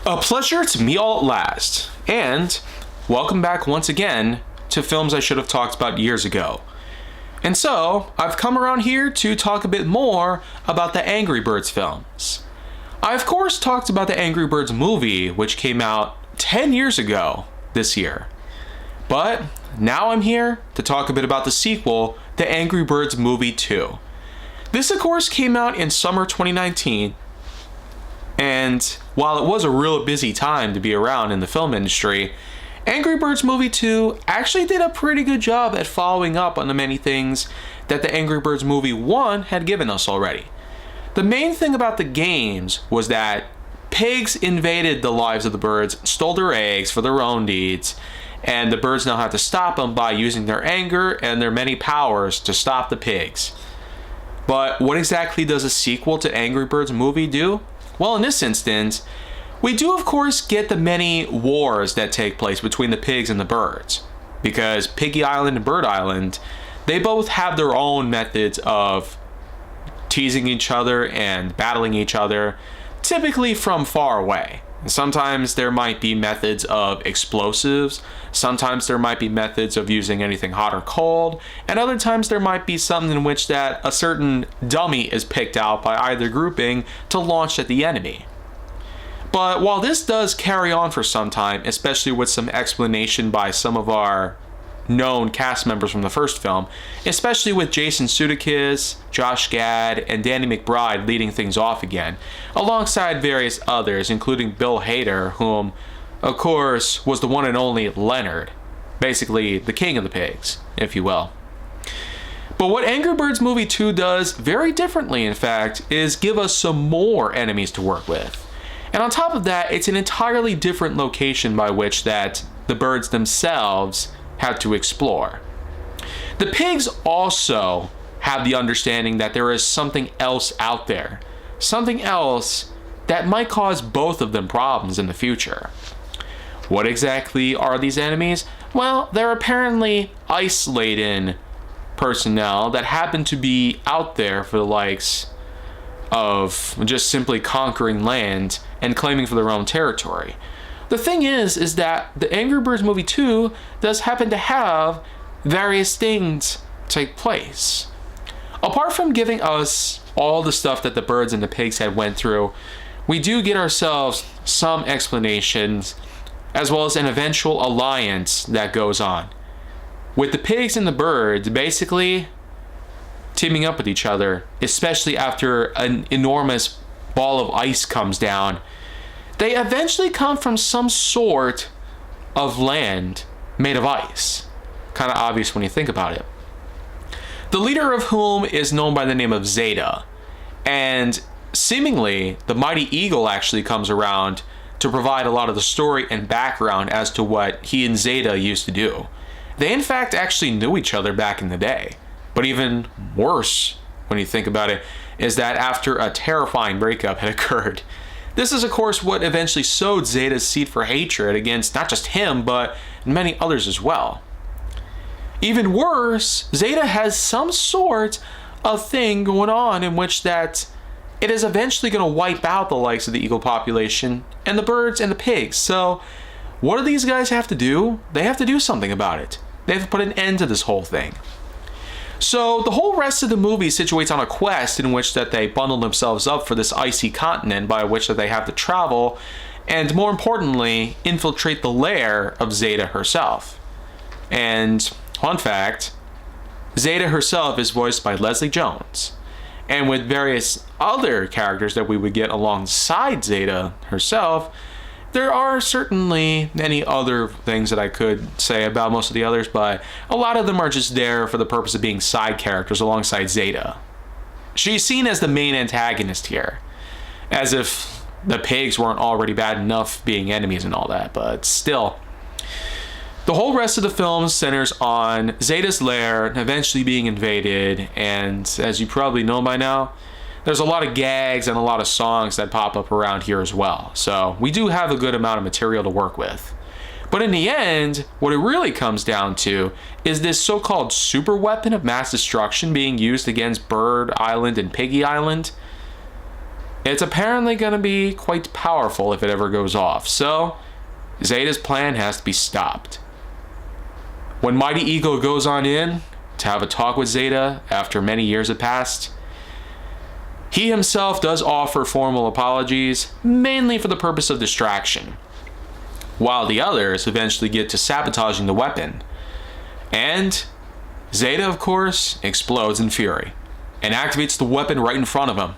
A pleasure to meet all at last, and welcome back once again to films I should have talked about years ago. And so, I've come around here to talk a bit more about the Angry Birds films. I of course talked about the Angry Birds movie, which came out 10 years ago this year. But now I'm here to talk a bit about the sequel, The Angry Birds Movie 2. This of course came out in summer 2019, and while it was a real busy time to be around in the film industry, Angry Birds Movie 2 actually did a pretty good job at following up on the many things that the Angry Birds Movie 1 had given us already. The main thing about the games was that pigs invaded the lives of the birds, stole their eggs for their own needs, and the birds now have to stop them by using their anger and their many powers to stop the pigs. But what exactly does a sequel to Angry Birds Movie do? Well, in this instance, we do of course get the many wars that take place between the pigs and the birds. Because Piggy Island and Bird Island, they both have their own methods of teasing each other and battling each other, typically from far away. Sometimes there might be methods of explosives, sometimes there might be methods of using anything hot or cold, and other times there might be something in which that a certain dummy is picked out by either grouping to launch at the enemy. But while this does carry on for some time, especially with some explanation by some of our known cast members from the first film, especially with Jason Sudeikis, Josh Gad, and Danny McBride leading things off again, alongside various others, including Bill Hader, whom, of course, was the one and only Leonard, basically the king of the pigs, if you will. But what Angry Birds Movie 2 does very differently, in fact, is give us some more enemies to work with. And on top of that, it's an entirely different location by which that the birds themselves had to explore. The pigs also have the understanding that there is something else out there, something else that might cause both of them problems in the future. What exactly are these enemies? Well, they're apparently ice-laden personnel that happen to be out there for the likes of just simply conquering land and claiming for their own territory. The thing is that the Angry Birds Movie 2 does happen to have various things take place. Apart from giving us all the stuff that the birds and the pigs had went through, we do get ourselves some explanations as well as an eventual alliance that goes on, with the pigs and the birds basically teaming up with each other, especially after an enormous ball of ice comes down. They eventually come from some sort of land made of ice. Kind of obvious when you think about it. The leader of whom is known by the name of Zeta, and seemingly the mighty eagle actually comes around to provide a lot of the story and background as to what he and Zeta used to do. They in fact actually knew each other back in the day. But even worse, when you think about it, is that after a terrifying breakup had occurred, this is of course what eventually sowed Zeta's seed for hatred against not just him, but many others as well. Even worse, Zeta has some sort of thing going on in which that it is eventually going to wipe out the likes of the eagle population and the birds and the pigs. So what do these guys have to do? They have to do something about it. They have to put an end to this whole thing. So the whole rest of the movie situates on a quest in which that they bundle themselves up for this icy continent by which that they have to travel, and more importantly, infiltrate the lair of Zeta herself. And fun fact, Zeta herself is voiced by Leslie Jones. And with various other characters that we would get alongside Zeta herself, there are certainly many other things that I could say about most of the others, but a lot of them are just there for the purpose of being side characters alongside Zeta. She's seen as the main antagonist here, as if the pigs weren't already bad enough being enemies and all that, but still. The whole rest of the film centers on Zeta's lair eventually being invaded, and as you probably know by now, there's a lot of gags and a lot of songs that pop up around here as well. So we do have a good amount of material to work with. But in the end, what it really comes down to is this so-called super weapon of mass destruction being used against Bird Island and Piggy Island. It's apparently going to be quite powerful if it ever goes off. So, Zeta's plan has to be stopped. When Mighty Ego goes on in to have a talk with Zeta after many years have passed, he himself does offer formal apologies, mainly for the purpose of distraction, while the others eventually get to sabotaging the weapon. And Zeta, of course, explodes in fury and activates the weapon right in front of him,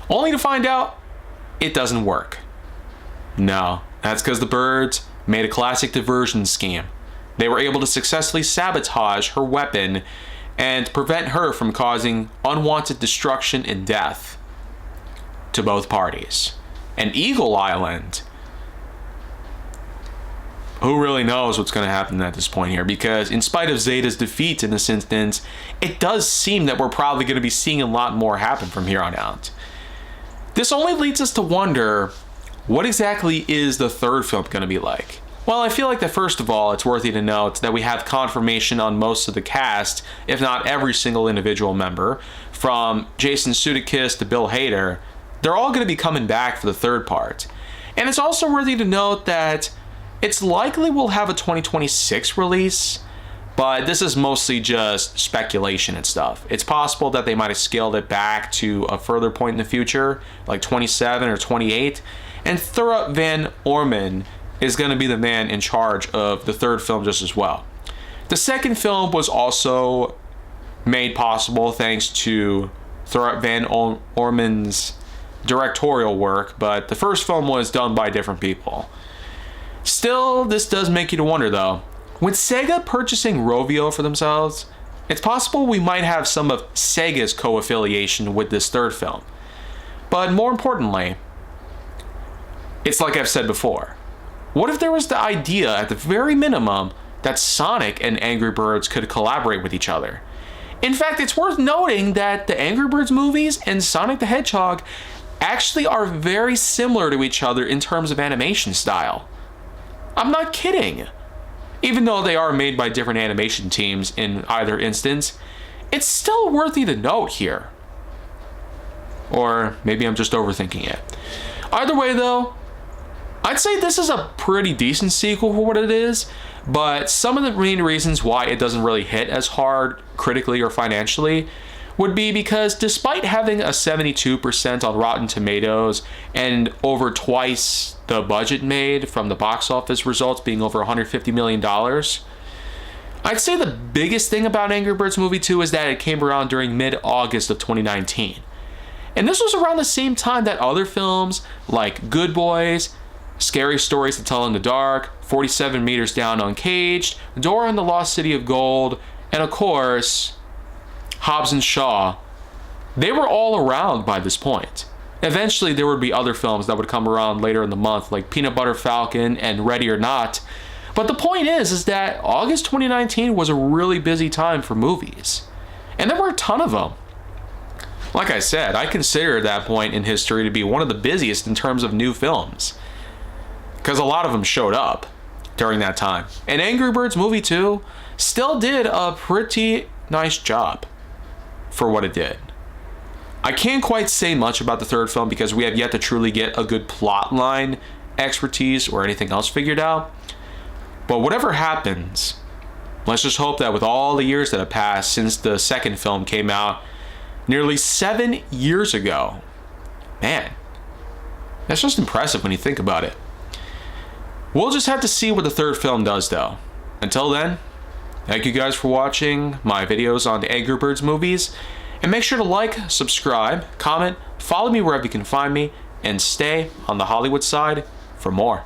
only to find out it doesn't work. No, that's because the birds made a classic diversion scheme. They were able to successfully sabotage her weapon and prevent her from causing unwanted destruction and death to both parties. And Eagle Island, who really knows what's going to happen at this point here? Because in spite of Zeta's defeat in this instance, it does seem that we're probably going to be seeing a lot more happen from here on out. This only leads us to wonder, what exactly is the third film going to be like? Well, I feel like that first of all, it's worthy to note that we have confirmation on most of the cast, if not every single individual member, from Jason Sudeikis to Bill Hader. They're all going to be coming back for the third part. And it's also worthy to note that it's likely we'll have a 2026 release, but this is mostly just speculation and stuff. It's possible that they might have scaled it back to a further point in the future, like 27 or 28, and Thurop Van Orman is going to be the man in charge of the third film just as well. The second film was also made possible thanks to Thurop Van Orman's directorial work, but the first film was done by different people. Still, this does make you to wonder though, with Sega purchasing Rovio for themselves, it's possible we might have some of Sega's co-affiliation with this third film. But more importantly, it's like I've said before, what if there was the idea, at the very minimum, that Sonic and Angry Birds could collaborate with each other? In fact, it's worth noting that the Angry Birds movies and Sonic the Hedgehog actually are very similar to each other in terms of animation style. I'm not kidding. Even though they are made by different animation teams in either instance, it's still worthy to note here. Or maybe I'm just overthinking it. Either way though, I'd say this is a pretty decent sequel for what it is, but some of the main reasons why it doesn't really hit as hard critically or financially would be because despite having a 72% on Rotten Tomatoes and over twice the budget made from the box office results being over $150 million, I'd say the biggest thing about Angry Birds Movie 2 is that it came around during mid-August of 2019. And this was around the same time that other films like Good Boys, Scary Stories to Tell in the Dark, 47 Meters Down Uncaged, Dora and the Lost City of Gold, and of course, Hobbs and Shaw, they were all around by this point. Eventually, there would be other films that would come around later in the month, like Peanut Butter Falcon and Ready or Not. But the point is that August 2019 was a really busy time for movies. And there were a ton of them. Like I said, I consider that point in history to be one of the busiest in terms of new films, because a lot of them showed up during that time. And Angry Birds Movie 2 still did a pretty nice job for what it did. I can't quite say much about the third film because we have yet to truly get a good plot line, expertise, or anything else figured out. But whatever happens, let's just hope that with all the years that have passed since the second film came out nearly 7 years ago, man, that's just impressive when you think about it. We'll just have to see what the third film does though. Until then, thank you guys for watching my videos on the Angry Birds movies, and make sure to like, subscribe, comment, follow me wherever you can find me, and stay on the Hollywood side for more.